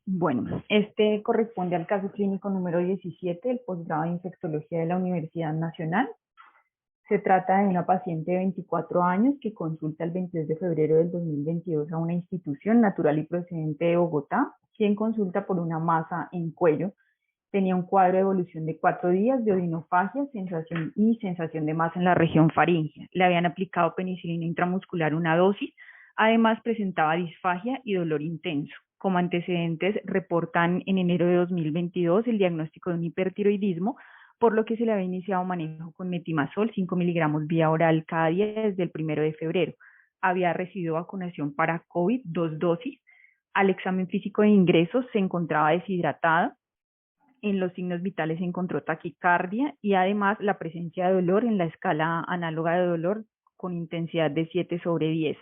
Bueno, este corresponde al caso clínico número 17 del posgrado de infectología de la Universidad Nacional. Se trata de una paciente de 24 años que consulta el 22 de febrero del 2022 a una institución natural y procedente de Bogotá, quien consulta por una masa en cuello. Tenía un cuadro de evolución de 4 días de odinofagia, sensación de masa en la región faríngea. Le habían aplicado penicilina intramuscular una dosis. Además, presentaba disfagia y dolor intenso. Como antecedentes, reportan en enero de 2022 el diagnóstico de un hipertiroidismo, por lo que se le había iniciado manejo con metimazol 5 miligramos vía oral cada día desde el 1 de febrero. Había recibido vacunación para COVID, 2 dosis. Al examen físico de ingresos se encontraba deshidratada. En los signos vitales se encontró taquicardia y además la presencia de dolor en la escala análoga de dolor con intensidad de 7/10.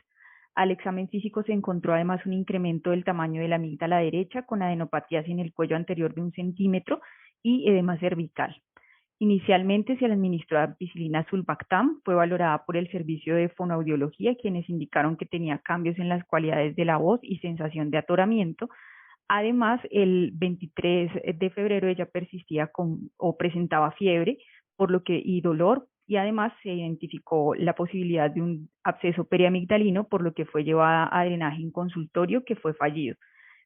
Al examen físico se encontró además un incremento del tamaño de la amígdala derecha con adenopatías en el cuello anterior de 1 centímetro y edema cervical. Inicialmente se le administró ampicilina sulbactam, fue valorada por el servicio de fonoaudiología, quienes indicaron que tenía cambios en las cualidades de la voz y sensación de atoramiento. Además, el 23 de febrero ella persistía con o presentaba fiebre, por lo que y dolor, y además se identificó la posibilidad de un absceso periamigdalino, por lo que fue llevada a drenaje en consultorio que fue fallido.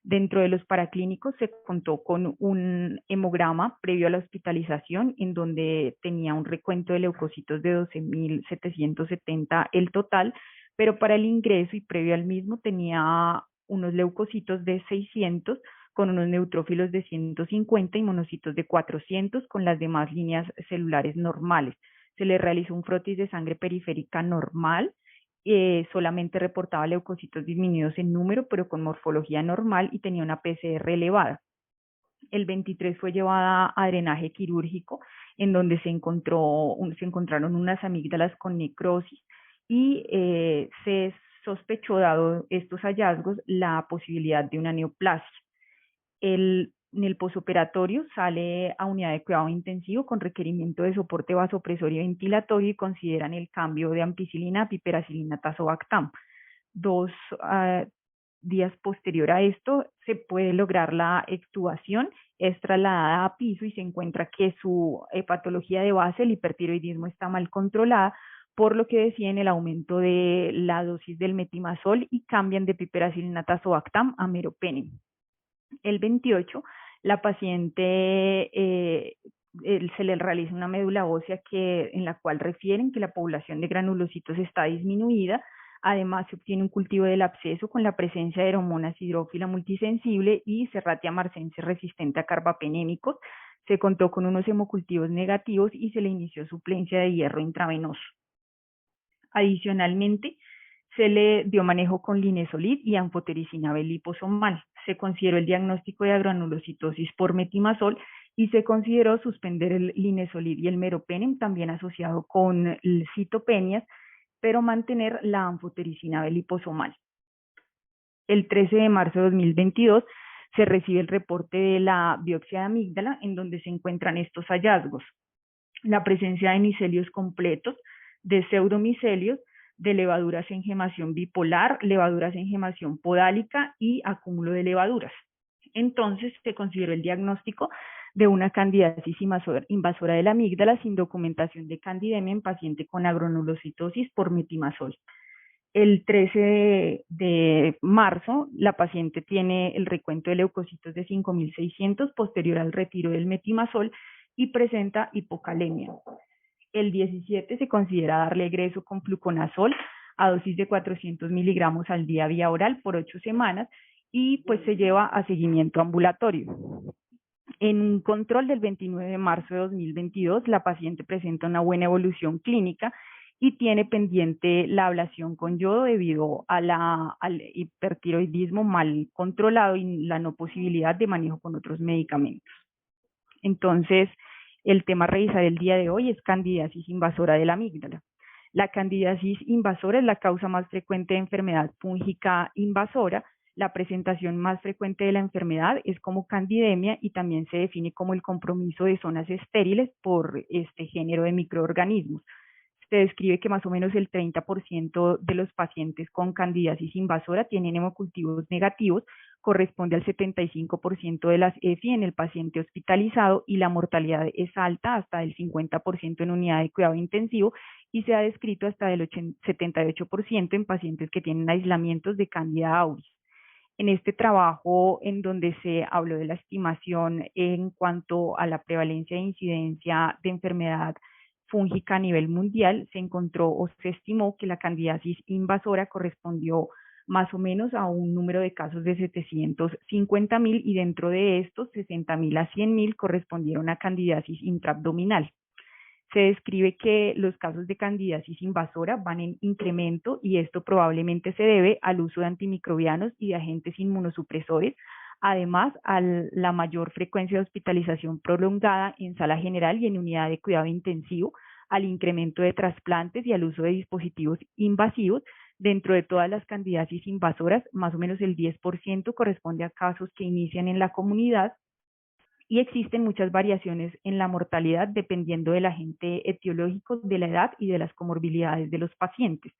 Dentro de los paraclínicos se contó con un hemograma previo a la hospitalización en donde tenía un recuento de leucocitos de 12.770 el total, pero para el ingreso y previo al mismo tenía unos leucocitos de 600 con unos neutrófilos de 150 y monocitos de 400 con las demás líneas celulares normales. Se le realizó un frotis de sangre periférica normal, solamente reportaba leucocitos disminuidos en número, pero con morfología normal y tenía una PCR elevada. El 23 fue llevada a drenaje quirúrgico, en donde se encontraron unas amígdalas con necrosis y se sospechó, dado estos hallazgos, la posibilidad de una neoplasia. En el posoperatorio sale a unidad de cuidado intensivo con requerimiento de soporte vasopresor y ventilatorio y consideran el cambio de ampicilina a piperacilina tazobactam. 2 días posterior a esto se puede lograr la extubación, es trasladada a piso y se encuentra que su patología de base, el hipertiroidismo, está mal controlada, por lo que deciden el aumento de la dosis del metimazol y cambian de piperacilina tazobactam a meropenem. El 28, la paciente se le realiza una médula ósea en la cual refieren que la población de granulocitos está disminuida. Además, se obtiene un cultivo del absceso con la presencia de hormonas hidrófila multisensible y Serratia marcense resistente a carbapenémicos. Se contó con unos hemocultivos negativos y se le inició suplencia de hierro intravenoso. Adicionalmente, se le dio manejo con linezolid y anfotericina B liposomal. Se consideró el diagnóstico de agranulocitosis por metimazol y se consideró suspender el linezolid y el meropenem, también asociado con citopenias, pero mantener la anfotericina B liposomal. El 13 de marzo de 2022 se recibe el reporte de la biopsia de amígdala, en donde se encuentran estos hallazgos: la presencia de micelios completos, de pseudomicelios, de levaduras en gemación bipolar, levaduras en gemación podálica y acúmulo de levaduras. Entonces se consideró el diagnóstico de una candidiasis invasora de la amígdala sin documentación de candidemia en paciente con agranulocitosis por metimazol. El 13 de marzo, la paciente tiene el recuento de leucocitos de 5.600 posterior al retiro del metimazol y presenta hipocalemia. El 17 se considera darle egreso con fluconazol a dosis de 400 miligramos al día vía oral por 8 semanas y pues se lleva a seguimiento ambulatorio. En un control del 29 de marzo de 2022, la paciente presenta una buena evolución clínica y tiene pendiente la ablación con yodo debido al hipertiroidismo mal controlado y la no posibilidad de manejo con otros medicamentos. Entonces, el tema a revisar el día de hoy es candidiasis invasora de la amígdala. La candidiasis invasora es la causa más frecuente de enfermedad fúngica invasora. La presentación más frecuente de la enfermedad es como candidemia y también se define como el compromiso de zonas estériles por este género de microorganismos. Se describe que más o menos el 30% de los pacientes con candidiasis invasora tienen hemocultivos negativos, corresponde al 75% de las EFI en el paciente hospitalizado y la mortalidad es alta, hasta el 50% en unidad de cuidado intensivo y se ha descrito hasta el 78% en pacientes que tienen aislamientos de Candida auris. En este trabajo, en donde se habló de la estimación en cuanto a la prevalencia e incidencia de enfermedad fúngica a nivel mundial, se encontró o se estimó que la candidiasis invasora correspondió más o menos a un número de casos de 750.000 y dentro de estos 60.000 a 100.000 correspondieron a candidiasis intraabdominal. Se describe que los casos de candidiasis invasora van en incremento y esto probablemente se debe al uso de antimicrobianos y de agentes inmunosupresores, además a la mayor frecuencia de hospitalización prolongada en sala general y en unidad de cuidado intensivo, al incremento de trasplantes y al uso de dispositivos invasivos. Dentro de todas las candidiasis invasoras, más o menos el 10% corresponde a casos que inician en la comunidad y existen muchas variaciones en la mortalidad dependiendo del agente etiológico, de la edad y de las comorbilidades de los pacientes.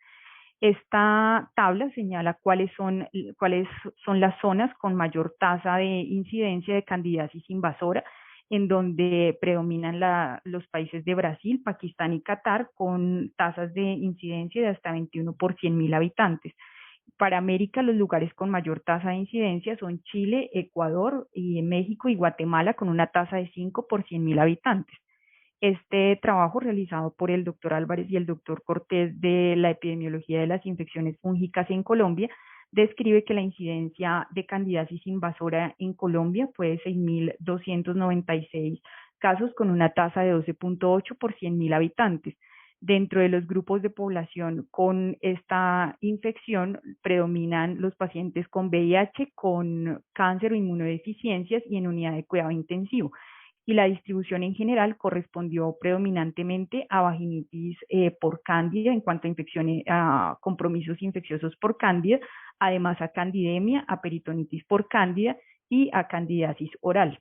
Esta tabla señala cuáles son las zonas con mayor tasa de incidencia de candidiasis invasora, en donde predominan los países de Brasil, Pakistán y Qatar, con tasas de incidencia de hasta 21 por 100.000 habitantes. Para América, los lugares con mayor tasa de incidencia son Chile, Ecuador, y México y Guatemala, con una tasa de 5 por 100.000 habitantes. Este trabajo realizado por el doctor Álvarez y el doctor Cortés de la epidemiología de las infecciones fúngicas en Colombia describe que la incidencia de candidiasis invasora en Colombia fue de 6.296 casos con una tasa de 12.8 por 100.000 habitantes. Dentro de los grupos de población con esta infección predominan los pacientes con VIH, con cáncer o inmunodeficiencias y en unidad de cuidado intensivo. Y la distribución en general correspondió predominantemente a vaginitis por cándida en cuanto a infecciones, a compromisos infecciosos por cándida, además a candidemia, a peritonitis por cándida y a candidiasis oral.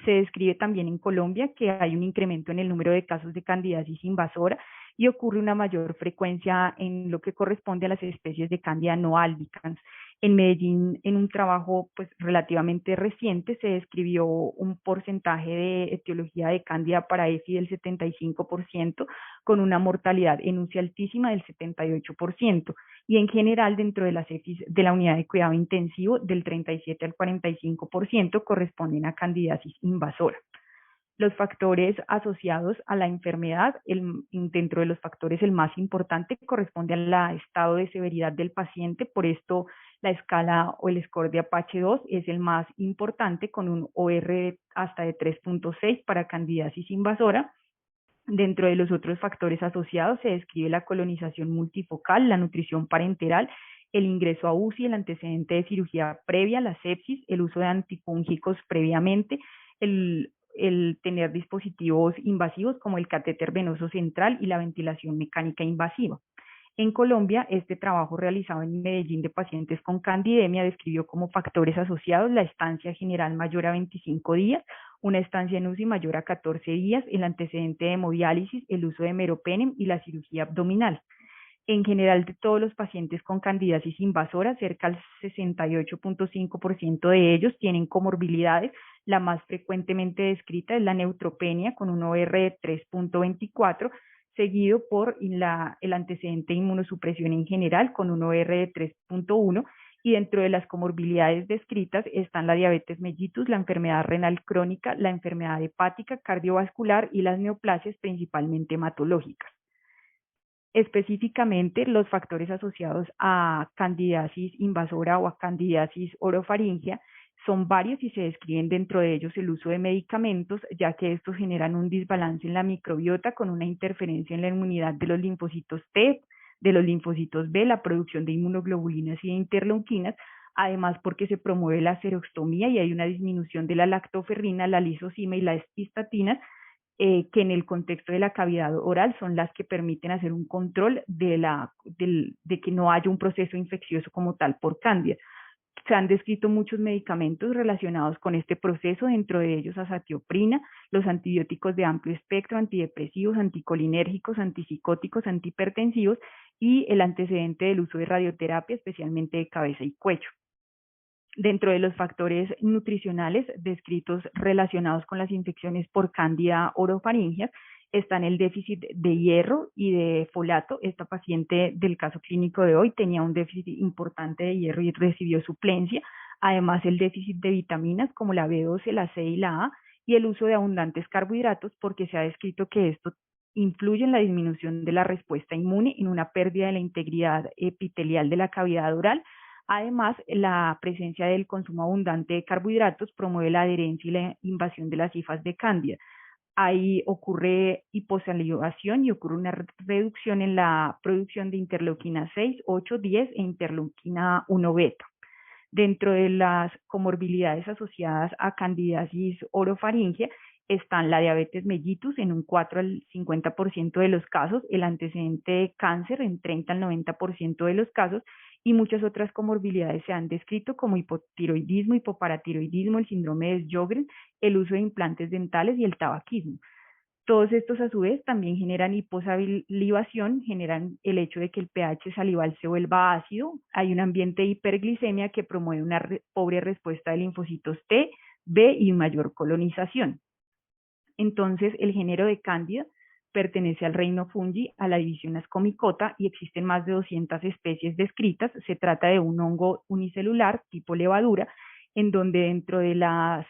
Se describe también en Colombia que hay un incremento en el número de casos de candidiasis invasora y ocurre una mayor frecuencia en lo que corresponde a las especies de Candida no albicans. En Medellín, en un trabajo pues relativamente reciente, se describió un porcentaje de etiología de Candida para EFI del 75%, con una mortalidad en UCI altísima del 78%, y en general dentro de las EFIs de la unidad de cuidado intensivo del 37 al 45% corresponden a candidiasis invasora. Los factores asociados a la enfermedad, dentro de los factores el más importante corresponde al estado de severidad del paciente, por esto la escala o el score de Apache 2 es el más importante con un OR hasta de 3.6 para candidiasis invasora. Dentro de los otros factores asociados se describe la colonización multifocal, la nutrición parenteral, el ingreso a UCI, el antecedente de cirugía previa, la sepsis, el uso de antifúngicos previamente, el tener dispositivos invasivos como el catéter venoso central y la ventilación mecánica invasiva. En Colombia, este trabajo realizado en Medellín de pacientes con candidemia describió como factores asociados la estancia general mayor a 25 días, una estancia en UCI mayor a 14 días, el antecedente de hemodiálisis, el uso de meropenem y la cirugía abdominal. En general, de todos los pacientes con candidiasis invasora, cerca del 68.5% de ellos tienen comorbilidades. La más frecuentemente descrita es la neutropenia con un OR de 3.24, seguido por el antecedente de inmunosupresión en general con un OR de 3.1, y dentro de las comorbilidades descritas están la diabetes mellitus, la enfermedad renal crónica, la enfermedad hepática, cardiovascular y las neoplasias principalmente hematológicas. Específicamente, los factores asociados a candidiasis invasora o a candidiasis orofaringia son varios y se describen dentro de ellos el uso de medicamentos, ya que estos generan un desbalance en la microbiota con una interferencia en la inmunidad de los linfocitos T, de los linfocitos B, la producción de inmunoglobulinas y de interleuquinas, además porque se promueve la serostomía y hay una disminución de la lactoferrina, la lisozima y la estatinas, que en el contexto de la cavidad oral son las que permiten hacer un control de que no haya un proceso infeccioso como tal por cándida. Se han descrito muchos medicamentos relacionados con este proceso, dentro de ellos azatioprina, los antibióticos de amplio espectro, antidepresivos, anticolinérgicos, antipsicóticos, antihipertensivos y el antecedente del uso de radioterapia, especialmente de cabeza y cuello. Dentro de los factores nutricionales descritos relacionados con las infecciones por Candida orofaringias están el déficit de hierro y de folato. Esta paciente del caso clínico de hoy tenía un déficit importante de hierro y recibió suplencia. Además, el déficit de vitaminas como la B12, la C y la A, y el uso de abundantes carbohidratos, porque se ha descrito que esto influye en la disminución de la respuesta inmune, en una pérdida de la integridad epitelial de la cavidad oral. Además, la presencia del consumo abundante de carbohidratos promueve la adherencia y la invasión de las hifas de Cándida. Ahí ocurre hiposalivación y ocurre una reducción en la producción de interleuquina 6, 8, 10 e interleuquina 1 beta. Dentro de las comorbilidades asociadas a candidiasis orofaringe están la diabetes mellitus en un 4 al 50% de los casos, el antecedente de cáncer en 30 al 90% de los casos, y muchas otras comorbilidades se han descrito como hipotiroidismo, hipoparatiroidismo, el síndrome de Sjögren, el uso de implantes dentales y el tabaquismo. Todos estos a su vez también generan hiposalivación, generan el hecho de que el pH salival se vuelva ácido, hay un ambiente de hiperglicemia que promueve una pobre respuesta de linfocitos T, B y mayor colonización. Entonces, el género de Cándida pertenece al reino fungi, a la división Ascomycota, y existen más de 200 especies descritas. Se trata de un hongo unicelular tipo levadura, en donde dentro de las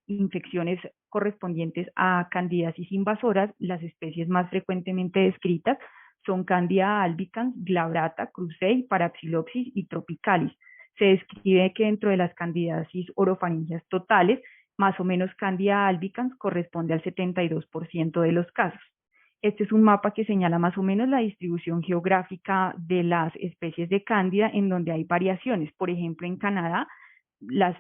infecciones correspondientes a candidiasis invasoras, las especies más frecuentemente descritas son Candida albicans, glabrata, cruzei, parapsilopsis y tropicalis. Se describe que dentro de las candidiasis orofaringias totales, más o menos Candida albicans corresponde al 72% de los casos. Este es un mapa que señala más o menos la distribución geográfica de las especies de Cándida, en donde hay variaciones. Por ejemplo, en Canadá,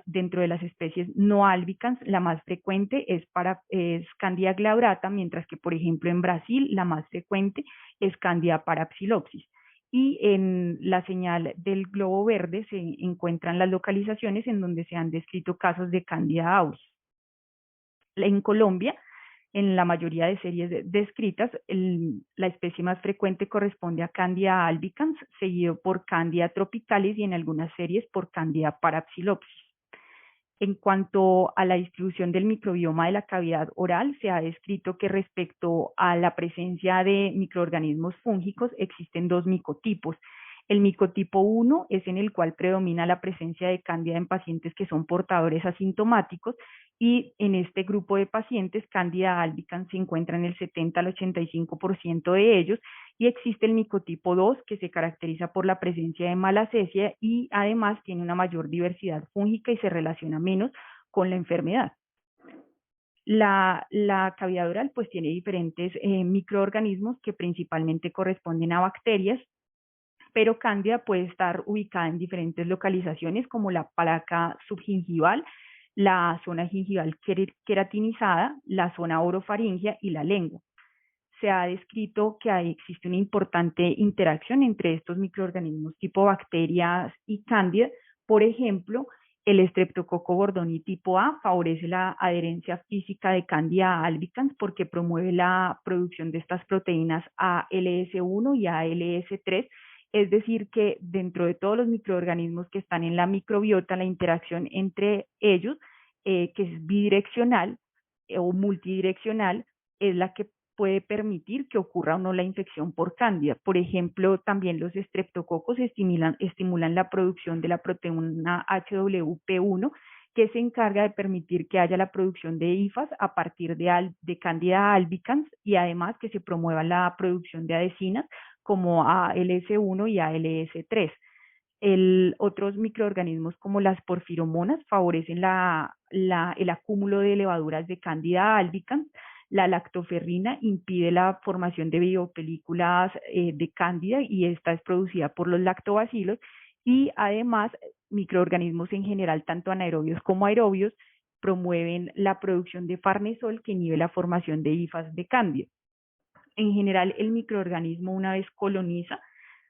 dentro de las especies no albicans, la más frecuente es Candida glabrata, mientras que, por ejemplo, en Brasil, la más frecuente es Candida parapsilopsis. Y en la señal del globo verde se encuentran las localizaciones en donde se han descrito casos de Candida auris. En Colombia, en la mayoría de series descritas, la especie más frecuente corresponde a Candida albicans, seguido por Candida tropicalis y en algunas series por Candida parapsilopsis. En cuanto a la distribución del microbioma de la cavidad oral, se ha descrito que respecto a la presencia de microorganismos fúngicos existen dos micotipos. El micotipo 1 es en el cual predomina la presencia de Cándida en pacientes que son portadores asintomáticos, y en este grupo de pacientes Cándida albicans se encuentra en el 70 al 85% de ellos, y existe el micotipo 2 que se caracteriza por la presencia de malacesia y además tiene una mayor diversidad fúngica y se relaciona menos con la enfermedad. La cavidad oral pues tiene diferentes microorganismos que principalmente corresponden a bacterias, pero Cándida puede estar ubicada en diferentes localizaciones como la placa subgingival, la zona gingival queratinizada, la zona orofaringea y la lengua. Se ha descrito que existe una importante interacción entre estos microorganismos tipo bacterias y Cándida. Por ejemplo, el Streptococo bordoni tipo A favorece la adherencia física de Candida albicans porque promueve la producción de estas proteínas ALS1 y ALS3. Es decir, que dentro de todos los microorganismos que están en la microbiota, la interacción entre ellos, que es bidireccional o multidireccional, es la que puede permitir que ocurra o no la infección por Cándida. Por ejemplo, también los estreptococos estimulan la producción de la proteína HWP1, que se encarga de permitir que haya la producción de hifas a partir de Candida albicans, y además que se promueva la producción de adhesinas como ALS1 y ALS3. Otros microorganismos como las porfiromonas favorecen el acúmulo de levaduras de Candida albicans. La lactoferrina impide la formación de biopelículas de Cándida, y esta es producida por los lactobacilos, y además microorganismos en general, tanto anaerobios como aerobios, promueven la producción de farnesol que inhibe la formación de hifas de Cándida. En general, el microorganismo, una vez coloniza,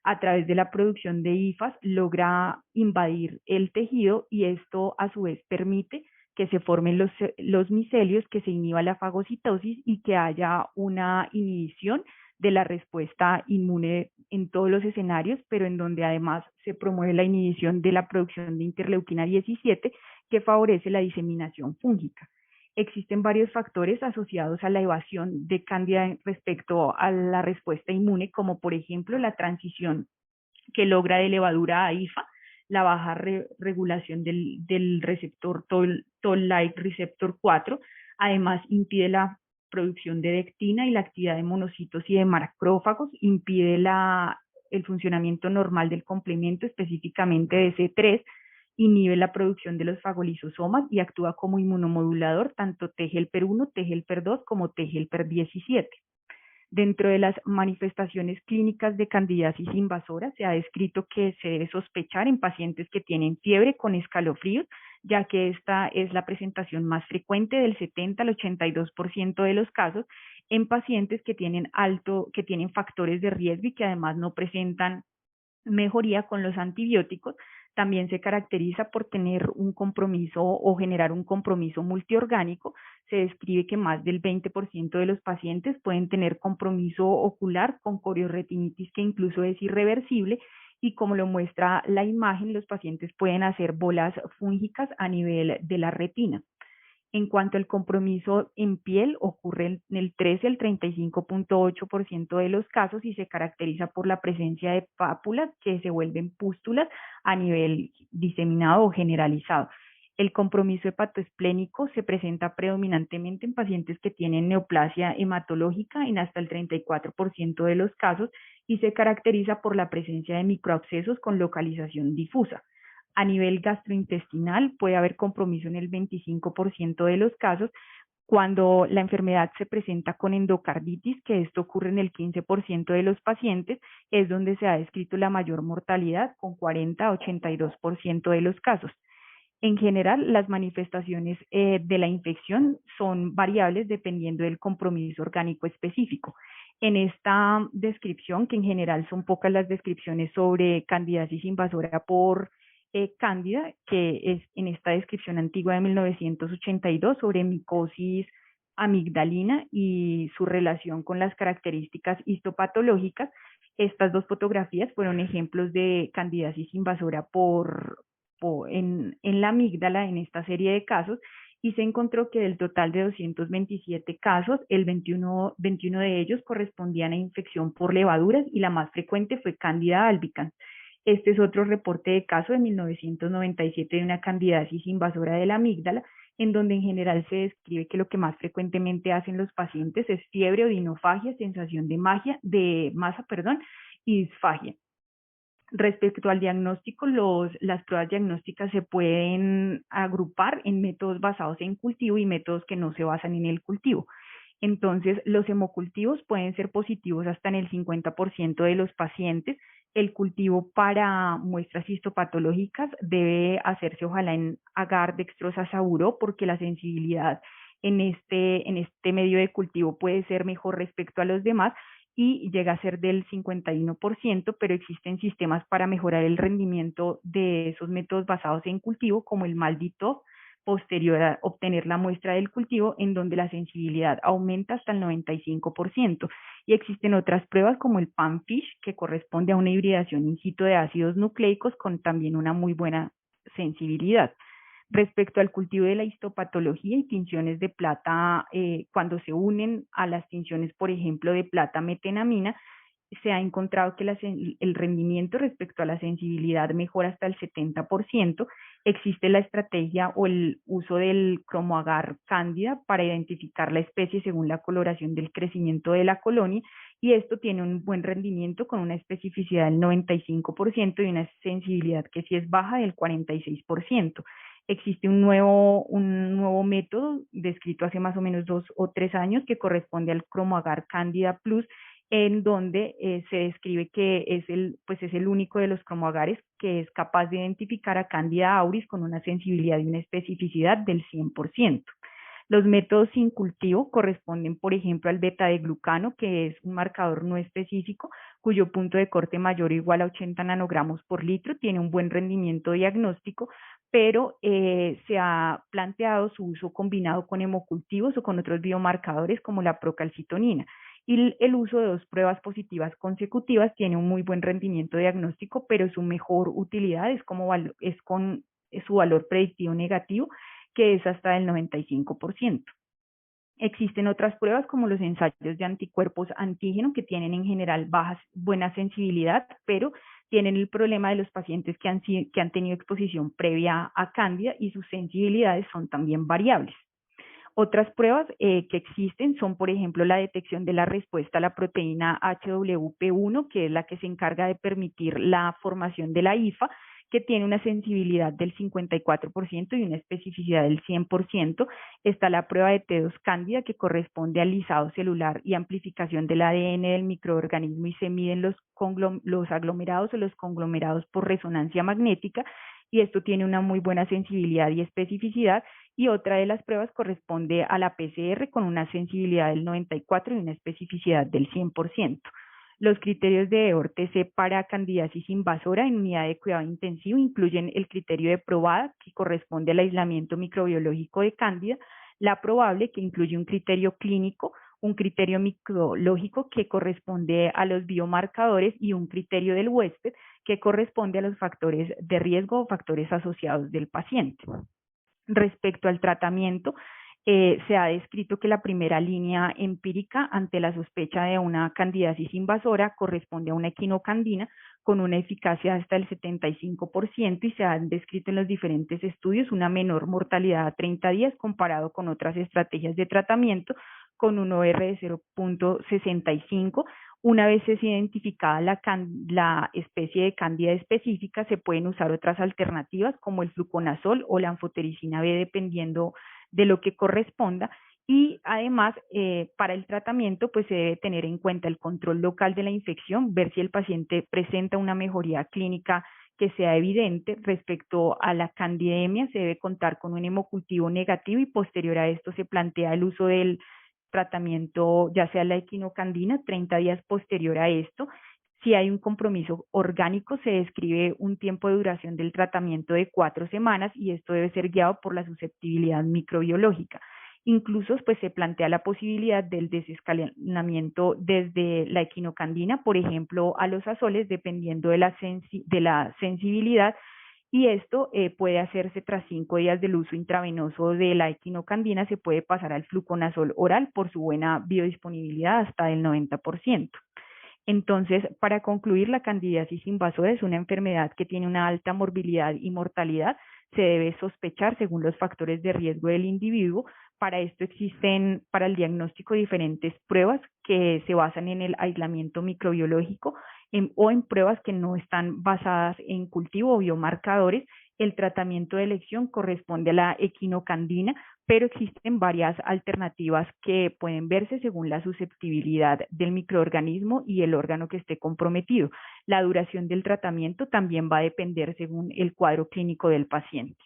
a través de la producción de hifas, logra invadir el tejido, y esto a su vez permite que se formen los micelios, que se inhiba la fagocitosis y que haya una inhibición de la respuesta inmune en todos los escenarios, pero en donde además se promueve la inhibición de la producción de interleuquina 17, que favorece la diseminación fúngica. Existen varios factores asociados a la evasión de Cándida respecto a la respuesta inmune, como por ejemplo la transición que logra de levadura a IFA, la baja regulación del receptor Toll-like receptor 4, además impide la producción de dectina y la actividad de monocitos y de macrófagos, impide el funcionamiento normal del complemento, específicamente de C3, inhibe la producción de los fagolisosomas y actúa como inmunomodulador tanto TGLPER1, TGLPER2 como TGLPER17. Dentro de las manifestaciones clínicas de candidiasis invasora, se ha descrito que se debe sospechar en pacientes que tienen fiebre con escalofríos, ya que esta es la presentación más frecuente del 70 al 82% de los casos en pacientes que tienen factores de riesgo y que además no presentan mejoría con los antibióticos. También se caracteriza por tener un compromiso o generar un compromiso multiorgánico. Se describe que más del 20% de los pacientes pueden tener compromiso ocular con corioretinitis que incluso es irreversible, y como lo muestra la imagen, los pacientes pueden hacer bolas fúngicas a nivel de la retina. En cuanto al compromiso en piel, ocurre en el 13 al 35.8% de los casos y se caracteriza por la presencia de pápulas que se vuelven pústulas a nivel diseminado o generalizado. El compromiso hepatoesplénico se presenta predominantemente en pacientes que tienen neoplasia hematológica en hasta el 34% de los casos y se caracteriza por la presencia de microabscesos con localización difusa. A nivel gastrointestinal puede haber compromiso en el 25% de los casos. Cuando la enfermedad se presenta con endocarditis, que esto ocurre en el 15% de los pacientes, es donde se ha descrito la mayor mortalidad, con 40 a 82% de los casos. En general, las manifestaciones de la infección son variables dependiendo del compromiso orgánico específico. En esta descripción, que en general son pocas las descripciones sobre candidiasis invasora por cándida, que es en esta descripción antigua de 1982 sobre micosis amigdalina y su relación con las características histopatológicas. Estas dos fotografías fueron ejemplos de candidiasis invasora en la amígdala en esta serie de casos, y se encontró que del total de 227 casos, el 21 de ellos correspondían a infección por levaduras y la más frecuente fue Candida albicans. Este es otro reporte de caso de 1997 de una candidiasis invasora de la amígdala, en donde en general se describe que lo que más frecuentemente hacen los pacientes es fiebre, odinofagia, sensación de masa, y disfagia. Respecto al diagnóstico, las pruebas diagnósticas se pueden agrupar en métodos basados en cultivo y métodos que no se basan en el cultivo. Entonces, los hemocultivos pueden ser positivos hasta en el 50% de los pacientes. El cultivo para muestras histopatológicas debe hacerse ojalá en agar, dextrosa, saburó, porque la sensibilidad en este medio de cultivo puede ser mejor respecto a los demás y llega a ser del 51%, pero existen sistemas para mejorar el rendimiento de esos métodos basados en cultivo, como el MALDI-TOF, posterior a obtener la muestra del cultivo, en donde la sensibilidad aumenta hasta el 95%. Y existen otras pruebas como el PANFISH, que corresponde a una hibridación in situ de ácidos nucleicos con también una muy buena sensibilidad. Respecto al cultivo de la histopatología y tinciones de plata, cuando se unen a las tinciones, por ejemplo, de plata metenamina, se ha encontrado que el rendimiento respecto a la sensibilidad mejora hasta el 70%. Existe la estrategia o el uso del cromoagar cándida para identificar la especie según la coloración del crecimiento de la colonia, y esto tiene un buen rendimiento con una especificidad del 95% y una sensibilidad que sí es baja del 46%. Existe un nuevo método descrito hace más o menos 2 o 3 años que corresponde al cromoagar Candida Plus, en donde se describe que es el único de los cromoagares que es capaz de identificar a Candida auris con una sensibilidad y una especificidad del 100%. Los métodos sin cultivo corresponden, por ejemplo, al beta de glucano, que es un marcador no específico, cuyo punto de corte mayor o igual a 80 nanogramos por litro, tiene un buen rendimiento diagnóstico, pero se ha planteado su uso combinado con hemocultivos o con otros biomarcadores como la procalcitonina. y el uso de 2 pruebas positivas consecutivas tiene un muy buen rendimiento diagnóstico, pero su mejor utilidad es con su valor predictivo negativo, que es hasta el 95%. Existen otras pruebas como los ensayos de anticuerpos antígeno que tienen en general buena sensibilidad, pero tienen el problema de los pacientes que han tenido exposición previa a cándida y sus sensibilidades son también variables. Otras pruebas que existen son, por ejemplo, la detección de la respuesta a la proteína HWP1, que es la que se encarga de permitir la formación de la IFA, que tiene una sensibilidad del 54% y una especificidad del 100%. Está la prueba de T2 cándida, que corresponde al lisado celular y amplificación del ADN del microorganismo y se miden los aglomerados o los conglomerados por resonancia magnética, y esto tiene una muy buena sensibilidad y especificidad. Y otra de las pruebas corresponde a la PCR con una sensibilidad del 94% y una especificidad del 100%. Los criterios de EOR-TC para candidiasis invasora en unidad de cuidado intensivo incluyen el criterio de probada, que corresponde al aislamiento microbiológico de cándida, la probable, que incluye un criterio clínico, un criterio microbiológico que corresponde a los biomarcadores y un criterio del huésped que corresponde a los factores de riesgo o factores asociados del paciente. Respecto al tratamiento, se ha descrito que la primera línea empírica ante la sospecha de una candidiasis invasora corresponde a una equinocandina con una eficacia hasta el 75% y se han descrito en los diferentes estudios una menor mortalidad a 30 días comparado con otras estrategias de tratamiento con un OR de 0.65. Una vez es identificada la especie de cándida específica, se pueden usar otras alternativas como el fluconazol o la anfotericina B, dependiendo de lo que corresponda. Y además, para el tratamiento, pues se debe tener en cuenta el control local de la infección, ver si el paciente presenta una mejoría clínica que sea evidente. Respecto a la candidemia, se debe contar con un hemocultivo negativo y posterior a esto se plantea el uso del tratamiento, ya sea la equinocandina, 30 días posterior a esto. Si hay un compromiso orgánico, se describe un tiempo de duración del tratamiento de 4 semanas y esto debe ser guiado por la susceptibilidad microbiológica. Incluso pues, se plantea la posibilidad del desescalonamiento desde la equinocandina, por ejemplo, a los azoles, dependiendo de la sensibilidad, y esto puede hacerse tras 5 días del uso intravenoso de la equinocandina, se puede pasar al fluconazol oral por su buena biodisponibilidad hasta el 90%. Entonces, para concluir, la candidiasis invasora es una enfermedad que tiene una alta morbilidad y mortalidad. Se debe sospechar según los factores de riesgo del individuo. Para esto existen para el diagnóstico diferentes pruebas que se basan en el aislamiento microbiológico o en pruebas que no están basadas en cultivo o biomarcadores. El tratamiento de elección corresponde a la equinocandina, pero existen varias alternativas que pueden verse según la susceptibilidad del microorganismo y el órgano que esté comprometido. La duración del tratamiento también va a depender según el cuadro clínico del paciente.